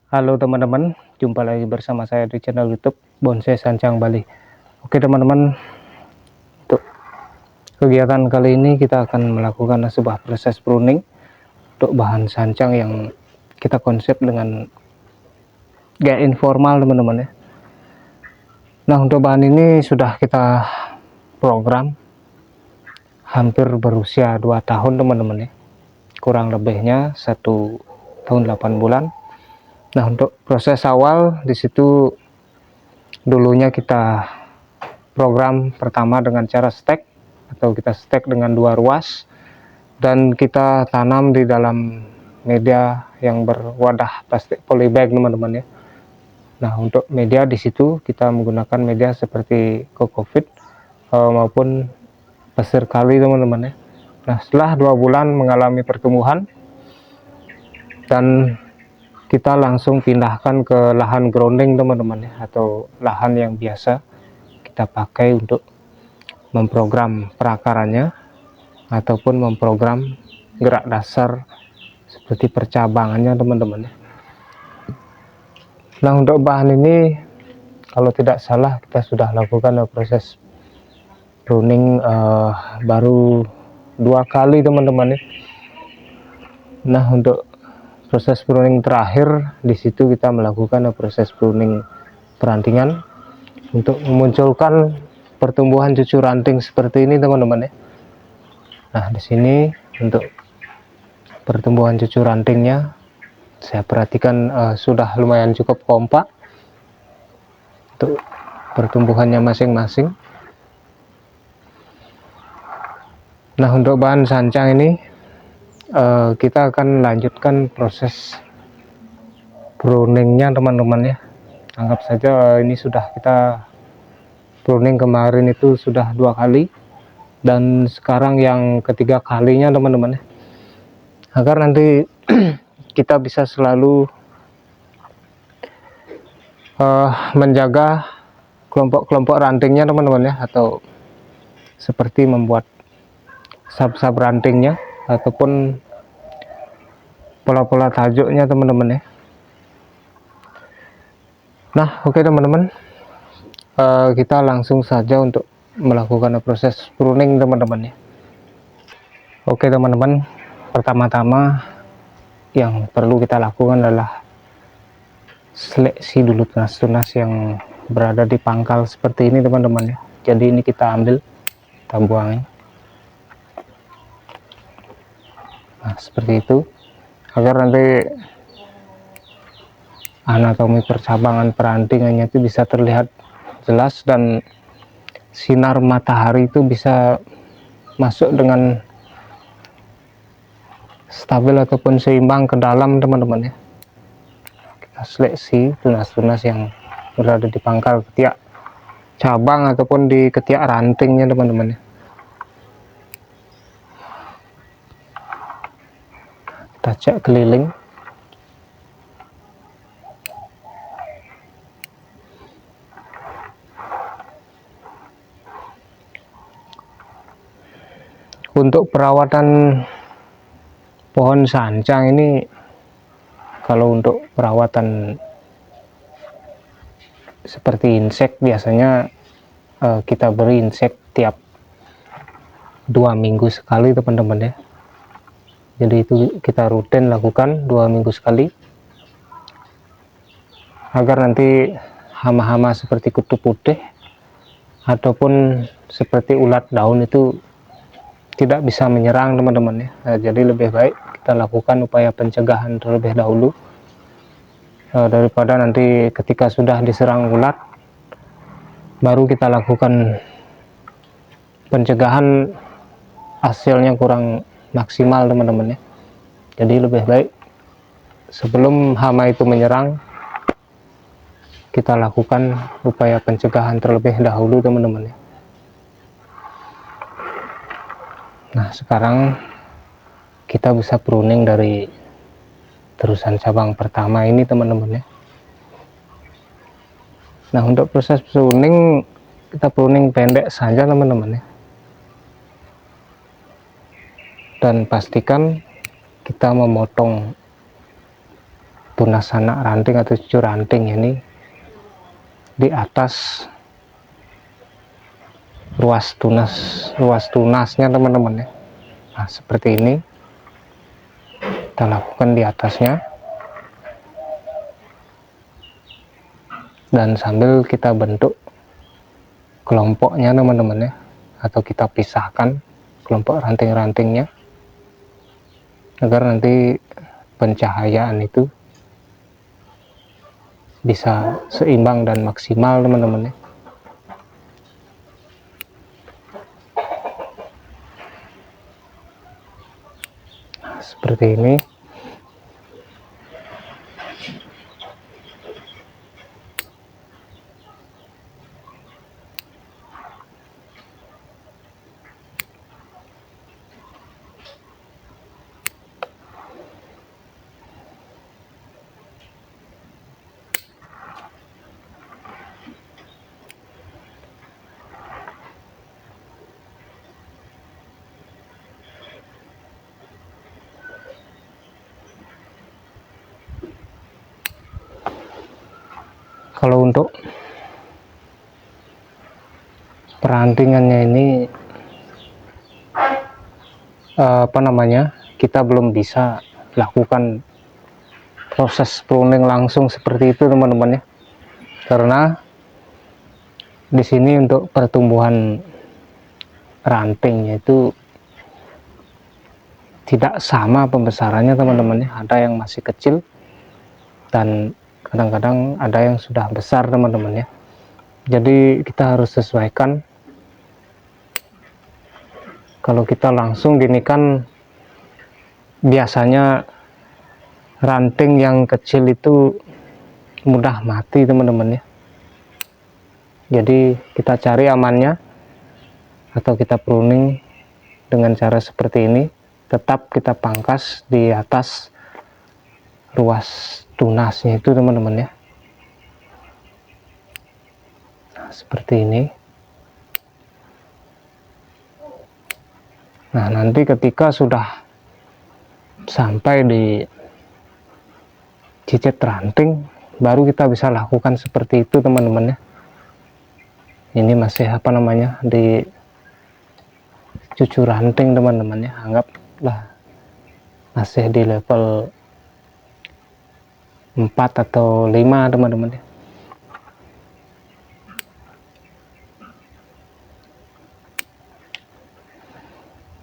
Halo teman-teman, jumpa lagi bersama saya di channel YouTube Bonsai Sancang Bali. Oke teman-teman, untuk kegiatan kali ini kita akan melakukan sebuah proses pruning untuk bahan sancang yang kita konsep dengan gaya informal teman-teman ya. Nah untuk bahan ini sudah kita program hampir berusia 2 tahun teman-teman ya, kurang lebihnya 1 tahun 8 bulan. Nah untuk proses awal di situ dulunya kita program pertama dengan cara stek, atau kita stek dengan 2 ruas dan kita tanam di dalam media yang berwadah plastik polybag teman-teman ya. Nah untuk media di situ kita menggunakan media seperti kokopit maupun pasir kali teman-teman ya. Nah setelah 2 bulan mengalami pertumbuhan dan kita langsung pindahkan ke lahan grounding teman-teman ya, atau lahan yang biasa kita pakai untuk memprogram perakarannya ataupun memprogram gerak dasar seperti percabangannya teman-teman. Nah untuk bahan ini kalau tidak salah kita sudah lakukan proses pruning baru 2 kali teman-teman ya. Nah untuk proses pruning terakhir di situ kita melakukan proses pruning perantingan untuk memunculkan pertumbuhan cucu ranting seperti ini teman-teman ya. Nah di sini untuk pertumbuhan cucu rantingnya saya perhatikan sudah lumayan cukup kompak untuk pertumbuhannya masing-masing. Nah untuk bahan sancang ini kita akan lanjutkan proses pruningnya teman-teman ya. Anggap saja ini sudah kita pruning kemarin itu sudah 2 kali dan sekarang yang ketiga kalinya teman-teman ya, agar nanti kita bisa selalu menjaga kelompok-kelompok rantingnya teman-teman ya, atau seperti membuat sab-sab rantingnya ataupun pola-pola tajuknya teman-teman ya. Nah oke teman-teman, kita langsung saja untuk melakukan proses pruning teman-teman ya. Oke teman-teman, pertama-tama yang perlu kita lakukan adalah seleksi dulu tunas-tunas yang berada di pangkal seperti ini teman-teman ya. Jadi ini kita ambil, kita buang. Nah seperti itu, agar nanti anatomi percabangan perantingannya itu bisa terlihat jelas dan sinar matahari itu bisa masuk dengan stabil ataupun seimbang ke dalam teman-teman ya. Kita seleksi tunas-tunas yang berada di pangkal ketiak cabang ataupun di ketiak rantingnya teman-teman ya. Kita cek keliling. Untuk perawatan pohon sancang ini, kalau untuk perawatan seperti insek biasanya kita beri insek tiap 2 minggu sekali teman-teman ya. Jadi itu kita rutin lakukan 2 minggu sekali, agar nanti hama-hama seperti kutu putih ataupun seperti ulat daun itu tidak bisa menyerang teman-teman ya. Nah, jadi lebih baik kita lakukan upaya pencegahan terlebih dahulu daripada nanti ketika sudah diserang ulat baru kita lakukan pencegahan, hasilnya kurang maksimal teman-teman ya. Jadi lebih baik sebelum hama itu menyerang kita lakukan upaya pencegahan terlebih dahulu teman-teman ya. Nah sekarang kita bisa pruning dari terusan cabang pertama ini teman-teman ya. Nah untuk proses pruning kita pruning pendek saja teman-teman ya, dan pastikan kita memotong tunas anak ranting atau cucu ranting ini di atas ruas tunasnya teman-teman ya. Nah seperti ini kita lakukan di atasnya, dan sambil kita bentuk kelompoknya teman-teman ya, atau kita pisahkan kelompok ranting-rantingnya agar nanti pencahayaan itu bisa seimbang dan maksimal teman-teman ya. Nah, seperti ini. Kalau untuk perantingannya ini kita belum bisa lakukan proses pruning langsung seperti itu teman-teman ya, karena di sini untuk pertumbuhan rantingnya itu tidak sama pembesarannya teman-teman ya. Ada yang masih kecil dan kadang-kadang ada yang sudah besar teman-teman ya. Jadi kita harus sesuaikan. Kalau kita langsung gini kan biasanya ranting yang kecil itu mudah mati teman-teman ya. Jadi kita cari amannya, atau kita pruning dengan cara seperti ini. Tetap kita pangkas di atas ruas tunasnya itu teman-teman ya. Nah, seperti ini. Nah nanti ketika sudah sampai di cicit ranting, baru kita bisa lakukan seperti itu teman-teman ya. Ini masih di cucu ranting teman-teman ya, anggaplah masih di level 4 atau 5 teman-teman ya.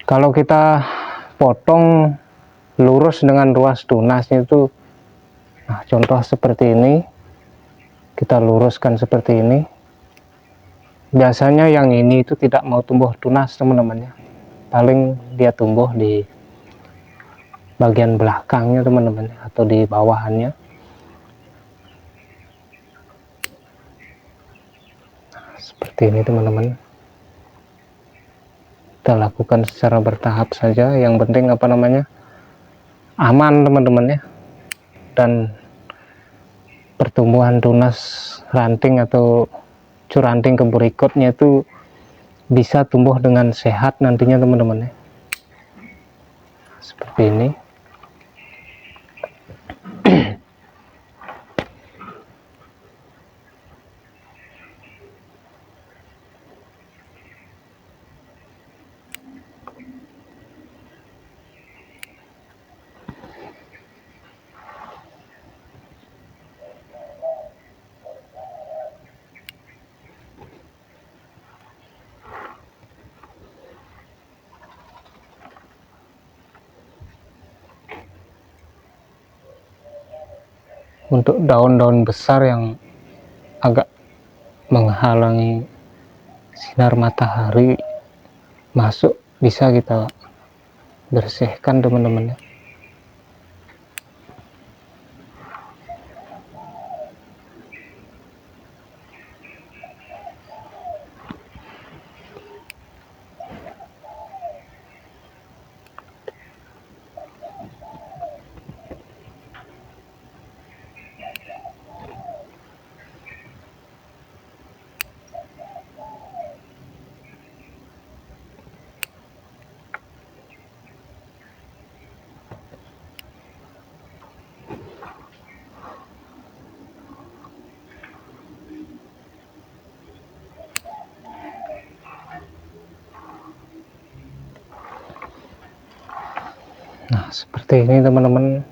Kalau kita potong lurus dengan ruas tunasnya itu, nah contoh seperti ini, kita luruskan seperti ini. Biasanya yang ini itu tidak mau tumbuh tunas teman-teman ya, paling dia tumbuh di bagian belakangnya teman-teman, atau di bawahannya. Nah, seperti ini teman-teman, kita lakukan secara bertahap saja. Yang penting aman teman-teman ya, dan pertumbuhan tunas ranting atau curanting ke berikutnya itu bisa tumbuh dengan sehat nantinya teman-teman ya. Seperti ini. Untuk daun-daun besar yang agak menghalangi sinar matahari masuk, bisa kita bersihkan teman-teman ya. Nah, seperti ini teman-teman,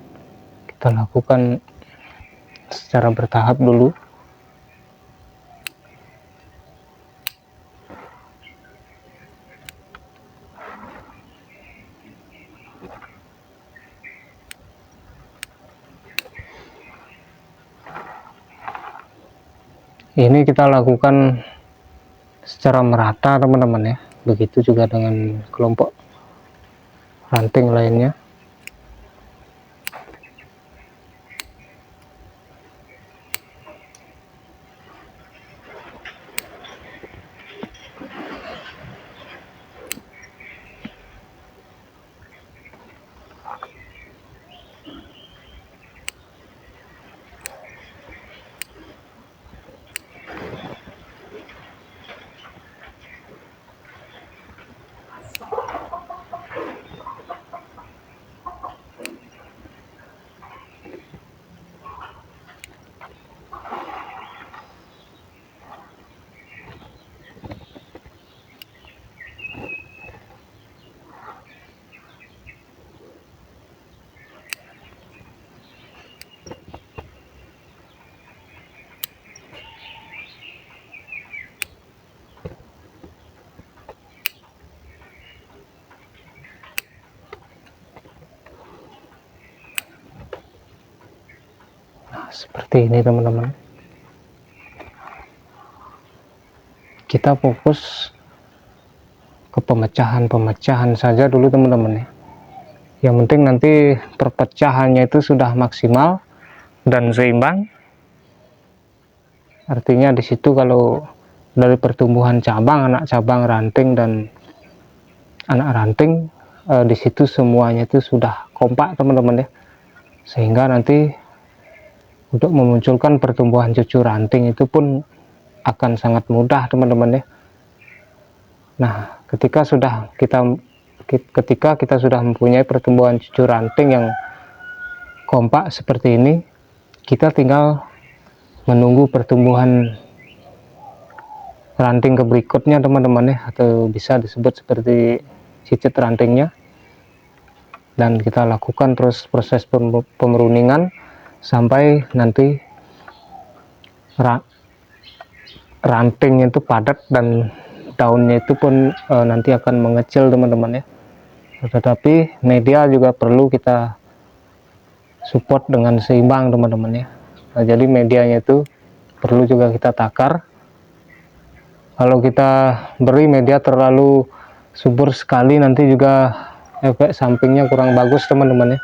kita lakukan secara bertahap dulu. Ini kita lakukan secara merata teman-teman ya. Begitu juga dengan kelompok ranting lainnya. Nah, seperti ini teman-teman. Kita fokus ke pemecahan-pemecahan saja dulu teman-teman ya. Yang penting nanti perpecahannya itu sudah maksimal dan seimbang. Artinya di situ kalau dari pertumbuhan cabang, anak cabang, ranting dan anak ranting, di situ semuanya itu sudah kompak teman-teman ya. Sehingga nanti untuk memunculkan pertumbuhan cucu ranting itu pun akan sangat mudah teman-teman ya. Nah, ketika kita sudah mempunyai pertumbuhan cucu ranting yang kompak seperti ini, kita tinggal menunggu pertumbuhan ranting ke berikutnya teman-teman ya, atau bisa disebut seperti cicit rantingnya. Dan kita lakukan terus proses pemeruningan sampai nanti rantingnya itu padat dan daunnya itu pun nanti akan mengecil teman-teman ya. Tetapi media juga perlu kita support dengan seimbang teman-teman ya. Nah, jadi medianya itu perlu juga kita takar. Kalau kita beri media terlalu subur sekali nanti juga efek sampingnya kurang bagus teman-teman ya.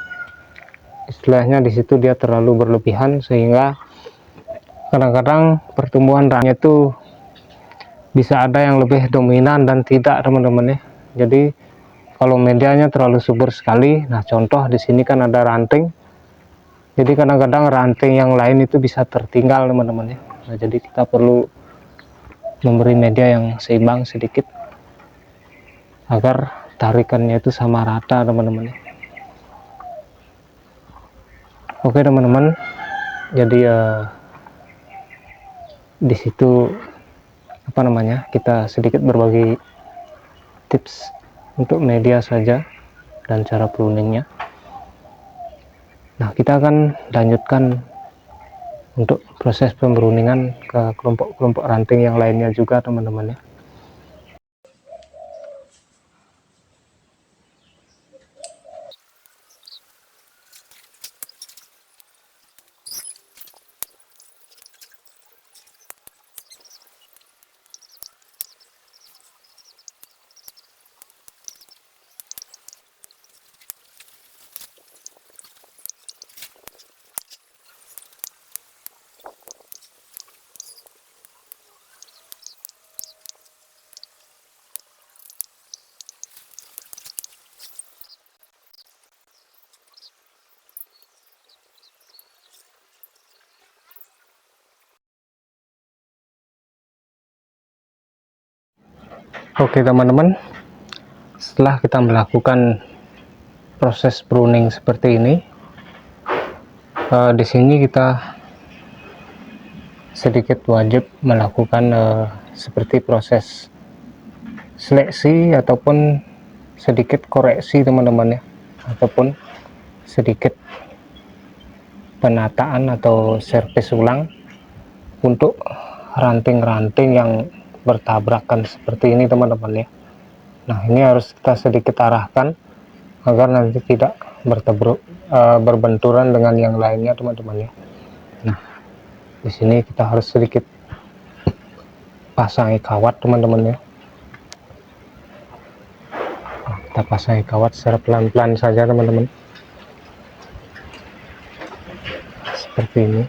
Istilahnya di situ dia terlalu berlebihan sehingga kadang-kadang pertumbuhan rantingnya itu bisa ada yang lebih dominan dan tidak teman-teman ya. Jadi kalau medianya terlalu subur sekali, nah contoh di sini kan ada ranting, jadi kadang-kadang ranting yang lain itu bisa tertinggal teman-teman ya. Nah, jadi kita perlu memberi media yang seimbang sedikit agar tarikannya itu sama rata teman-teman ya. Oke teman-teman, jadi di situ kita sedikit berbagi tips untuk media saja dan cara pruningnya. Nah, kita akan lanjutkan untuk proses pemruningan ke kelompok-kelompok ranting yang lainnya juga teman-teman ya. Oke teman-teman, setelah kita melakukan proses pruning seperti ini, di sini kita sedikit wajib melakukan seperti proses seleksi ataupun sedikit koreksi teman-teman ya. ataupun sedikit penataan atau servis ulang untuk ranting-ranting yang bertabrakan seperti ini teman-teman ya. Nah, ini harus kita sedikit arahkan agar nanti tidak berbenturan dengan yang lainnya teman-teman ya. Nah, di sini kita harus sedikit pasangi kawat teman-teman ya. Nah, kita pasangi kawat secara pelan-pelan saja teman-teman, seperti ini.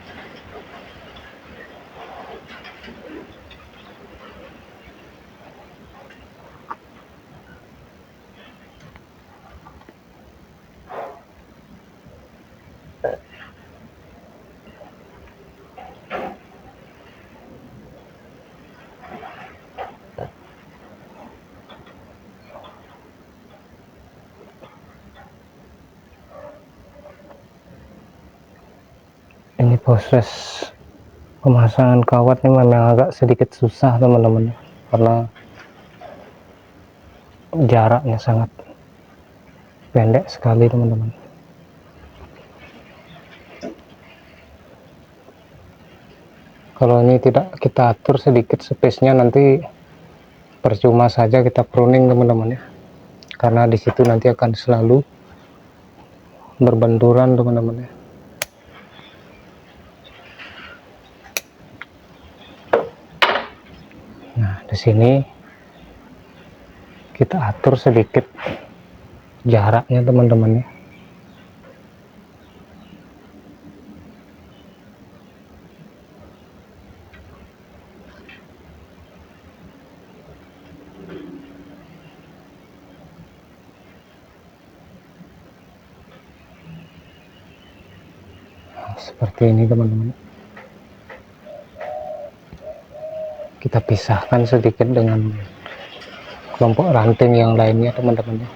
Ini proses pemasangan kawat ini memang agak sedikit susah teman-teman, karena jaraknya sangat pendek sekali teman-teman. Kalau ini tidak kita atur sedikit space-nya, nanti percuma saja kita pruning teman-teman ya, karena disitu nanti akan selalu berbenturan teman-teman ya. Nah, di sini kita atur sedikit jaraknya teman-teman ya. Nah, seperti ini teman-teman. Kita pisahkan sedikit dengan kelompok ranting yang lainnya teman-teman ya.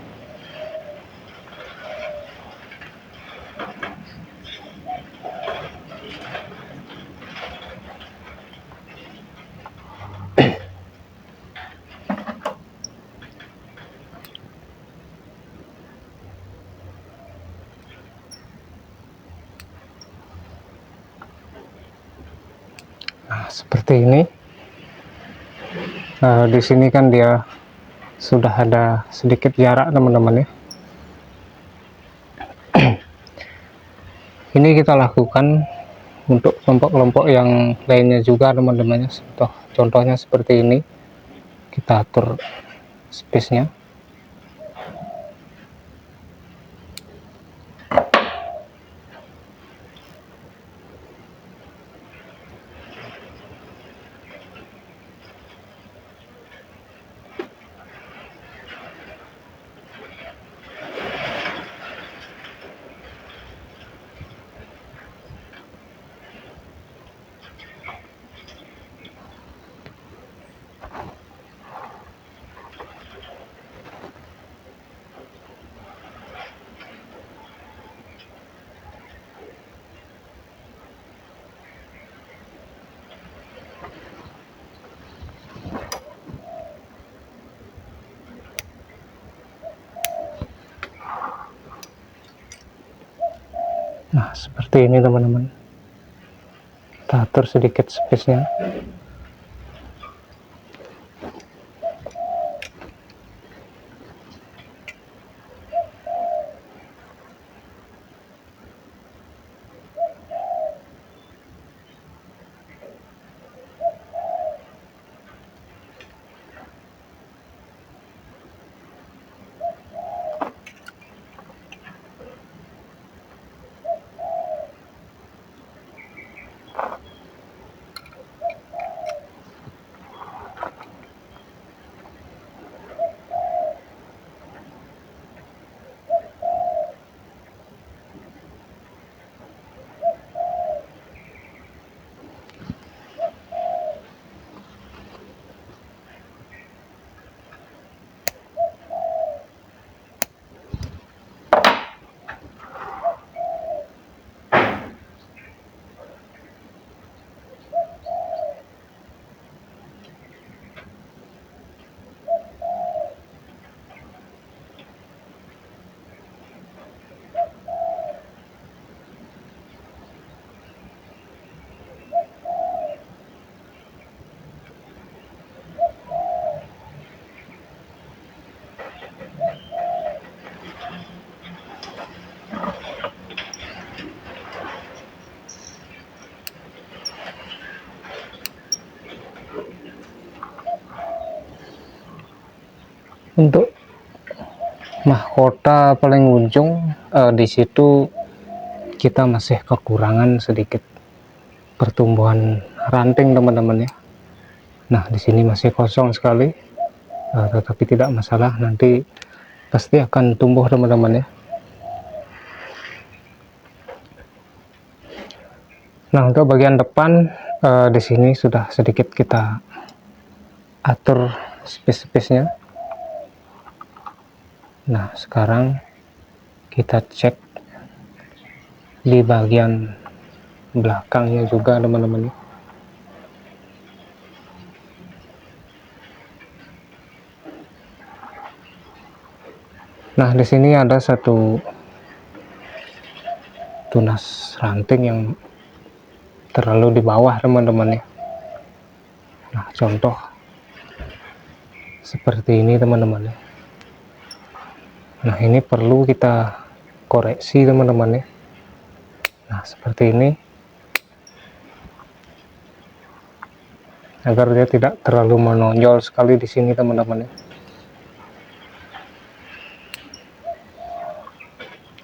Nah, seperti ini. Di sini kan dia sudah ada sedikit jarak teman-teman ya. Ini kita lakukan untuk kelompok-kelompok yang lainnya juga teman-teman ya. Contohnya seperti ini, kita atur space-nya. Nah, seperti ini teman-teman. Kita atur sedikit space-nya. Untuk mahkota paling ujung, di situ kita masih kekurangan sedikit pertumbuhan ranting teman-teman ya. Nah di sini masih kosong sekali, tetapi tidak masalah, nanti pasti akan tumbuh teman-teman ya. Nah untuk bagian depan, di sini sudah sedikit kita atur space-nya. Nah sekarang kita cek di bagian belakangnya juga teman-teman. Nah di sini ada satu tunas ranting yang terlalu di bawah teman-teman ya. Nah contoh seperti ini teman-teman ya. Nah ini perlu kita koreksi teman-teman ya. Nah seperti ini, agar dia tidak terlalu menonjol sekali di sini teman-teman ya.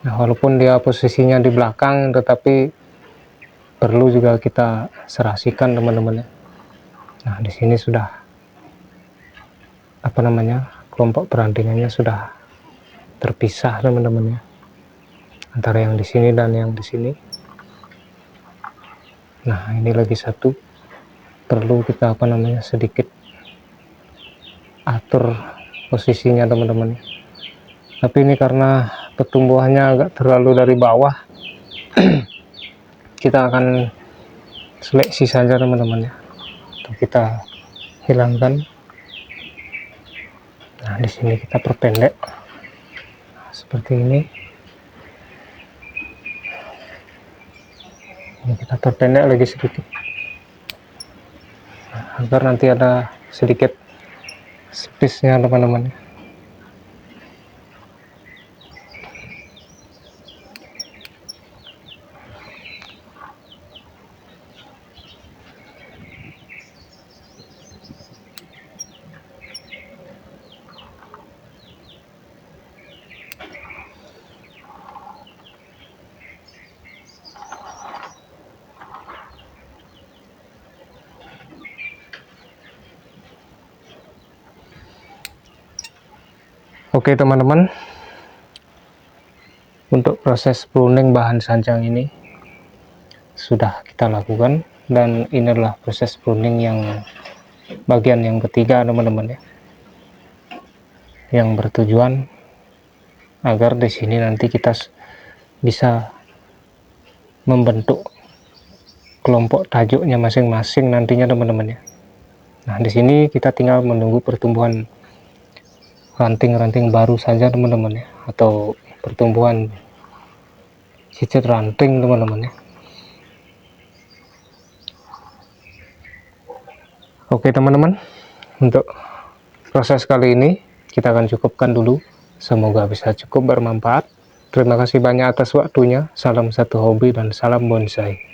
Nah walaupun dia posisinya di belakang, tetapi perlu juga kita serasikan teman-teman ya. Nah di sini sudah kelompok perantingannya sudah terpisah teman-teman ya, antara yang di sini dan yang di sini. Nah ini lagi satu, perlu kita sedikit atur posisinya teman-teman. Tapi ini karena pertumbuhannya agak terlalu dari bawah, kita akan seleksi saja teman-teman ya, untuk kita hilangkan. Nah di sini kita perpendek seperti ini. Ini kita perpendek lagi sedikit, agar nanti ada sedikit space-nya teman-teman. Oke teman-teman, untuk proses pruning bahan sancang ini sudah kita lakukan, dan ini adalah proses pruning yang bagian yang ketiga teman-teman ya, yang bertujuan agar di sini nanti kita bisa membentuk kelompok tajuknya masing-masing nantinya teman-teman ya. Nah di sini kita tinggal menunggu pertumbuhan ranting-ranting baru saja teman-teman ya, atau pertumbuhan cicit ranting teman-teman ya. Oke teman-teman, untuk proses kali ini kita akan cukupkan dulu. Semoga bisa cukup bermanfaat. Terima kasih banyak atas waktunya. Salam satu hobi dan salam bonsai.